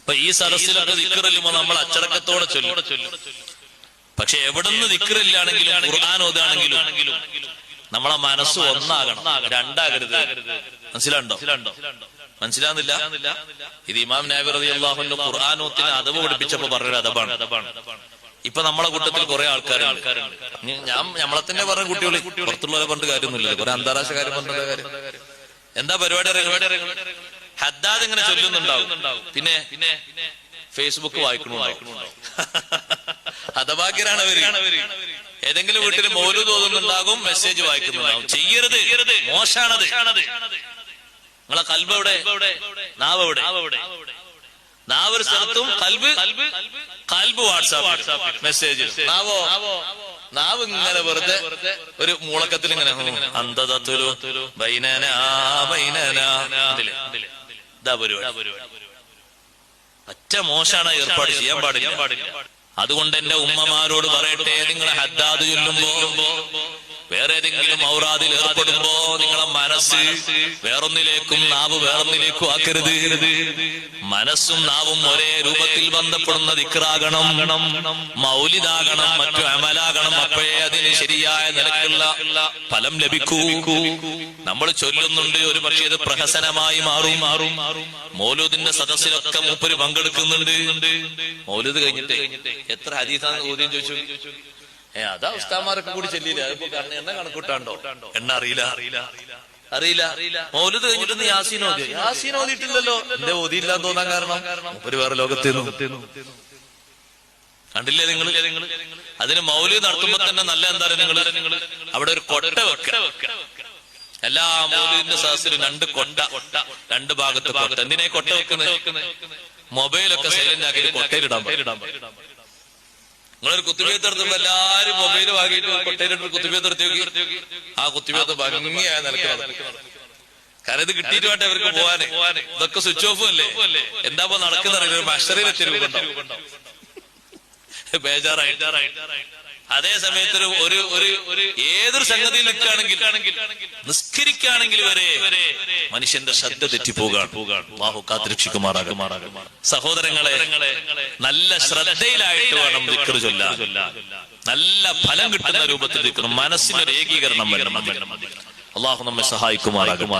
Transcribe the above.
ഇപ്പൊ ഈ സദസ്സിലൊക്കെ ദിക്റില്ലുമ്പോ നമ്മൾ അച്ചടക്കത്തോടെ ചൊല്ലും. പക്ഷെ എവിടുന്ന് ദിക്റില്ലാണെങ്കിലും ഖുർആൻ ഓതാണെങ്കിലും നമ്മളെ മനസ്സ് ഒന്നാകണം, രണ്ടാകരുത്. മനസ്സിലാണ്ടോ? മനസ്സിലാകുന്നില്ല? ഇത് ഇമാം നബി റളിയല്ലാഹു അൻഹു ഖുർആനോത്തിന് അദബ് പഠിപ്പിച്ചപ്പോ പറഞ്ഞൊരു അദബാണ്. ഇപ്പൊ നമ്മളെ കൂട്ടത്തിൽ കുറെ ആൾക്കാരുണ്ട്. നമ്മളെ തന്നെ പറഞ്ഞ കുട്ടികൾ, പുറത്തുള്ളവരെ കൊണ്ട് കാര്യമൊന്നുമില്ല, കുറെ അന്താരാഷ്ട്ര കാര്യം പറഞ്ഞ കാര്യം. എന്താ പരിപാടി? ഹദ്ദാദ് ഇങ്ങനെ ചൊല്ലുന്നുണ്ടാവും, പിന്നെ ഫേസ്ബുക്ക് വായിക്കണുണ്ടാവും. ഹതഭാഗ്യരാണ് അവര്. ഏതെങ്കിലും വീട്ടിൽ മൗലൂദ് ഓതുന്നുണ്ടാകും, മെസ്സേജ് വായിക്കുന്നുണ്ടാവും. ചെയ്യരുത്, മോശാണത്. നിങ്ങളെ കൽബ് എവിടെ? നാവ് എവിടെ? നാവ് ഒരു സ്ഥലത്തും, കൽബ് വാട്സാപ്പ് മെസ്സേജ്. നാവ് ഇങ്ങനെ വെറുതെ ഒരു മൂളക്കത്തിൽ ഇങ്ങനെ ഇതാ പരിപാടി. ഒറ്റ മോശാണ്, ഏർപ്പാട് ചെയ്യാൻ പാടില്ല. അതുകൊണ്ട് എന്റെ ഉമ്മമാരോട് പറയട്ടെ, നിങ്ങളെ ഹദ്ദാദ് ചൊല്ലുമ്പോ, വേറെ ഏതെങ്കിലും ഔറാദിൽ ഏർപ്പെടുമ്പോ നിങ്ങളെ മനസ്സ് വേറൊന്നിലേക്കും നാവ് വേറൊന്നിലേക്കും ആക്കരുത്. മനസ്സും നാവും ഒരേ രൂപത്തിൽ ബന്ധപ്പെടുന്ന ദിക്റാകണം, മൗലിദാകണം, മറ്റു അമലാകണം. അപ്പോഴേ അതിന് ശരിയായ നിലക്കുള്ള ഫലം ലഭിക്കൂ. നമ്മൾ ചൊല്ലുന്നുണ്ട്, ഒരു പക്ഷേ ഇത് പ്രഹസനമായി മാറും. മൗലൂദിന്റെ സദസ്സിലൊക്കെ മൂപ്പര് പങ്കെടുക്കുന്നുണ്ട്. മൗലൂദ് കഴിഞ്ഞിട്ട് എത്ര ഹദീസാണ് ഓതിയെന്ന് ചോദിച്ചു. അതാ ഉസ്താദ്മാരൊക്കെ കൂടി ചെല്ലിയില്ല. അതിപ്പോ എണ്ണ കണക്കൂട്ടാണ്ടോ? എണ്ണ അറിയില്ല. മൗലൂദ് കഴിഞ്ഞിട്ട് യാസീൻ ഓതിയിട്ടില്ലല്ലോ. എന്റെ ഓതിയില്ലാന്ന് തോന്നാൻ കാരണം ഒരു വേറെ ലോകത്തേന്നു. കണ്ടില്ലേ നിങ്ങൾ? അതിന് മൗലൂദ് നടത്തുമ്പോ തന്നെ നല്ല എന്താ നിങ്ങൾ അവിടെ ഒരു കൊട്ട വെക്ക. എല്ലാ മൗലൂദിന്റെ സദസ്സിലും രണ്ട് ഭാഗത്ത് കൊട്ട. എന്തിനാ കൊട്ട വെക്കുന്നത്? മൊബൈലൊക്കെ സൈലന്റ് ആക്കി കൊട്ടയിലിടാൻ. നിങ്ങളൊരു കുത്തുബിയത്ത് നടത്തുമ്പോ എല്ലാരും മൊബൈൽ വാങ്ങിയിട്ട് കൊട്ടയിലിട്ട് കുത്തുബിയത്ത് നടത്തി നോക്കി. ആ കുത്തുബിയത്ത് ഭംഗിയായ നിലക്കാണ്. കാരണം ഇത് കിട്ടിയിട്ട് വേണ്ട അവർക്ക് പോവാന്. ഇതൊക്കെ സ്വിച്ച് ഓഫും അല്ലേ? എന്താ നടക്കുന്ന മഷറിയിലെ തെരുവുണ്ടാവും, ബേജാറായിട്ട്. അതേ സമയത്ത് ഏതൊരു സംഗതിയിൽ നിൽക്കുകയാണെങ്കിൽ, നിസ്കരിക്കുകയാണെങ്കിൽ വരെ മനുഷ്യന്റെ ശ്രദ്ധ തെറ്റിപ്പോകാൻ അല്ലാഹു കാത്തുരക്ഷിക്കുമാറാകും. സഹോദരങ്ങളെ, നല്ല ശ്രദ്ധയിലായിട്ട് വേണം ദിക്ർ ചൊല്ലാൻ. നല്ല ഫലം കിട്ടുന്ന രൂപത്തിൽ ദിക്ർ, മനസ്സിനൊരു ഏകീകരണം വരണം. അല്ലാഹു നമ്മെ സഹായിക്കുമാറാകും.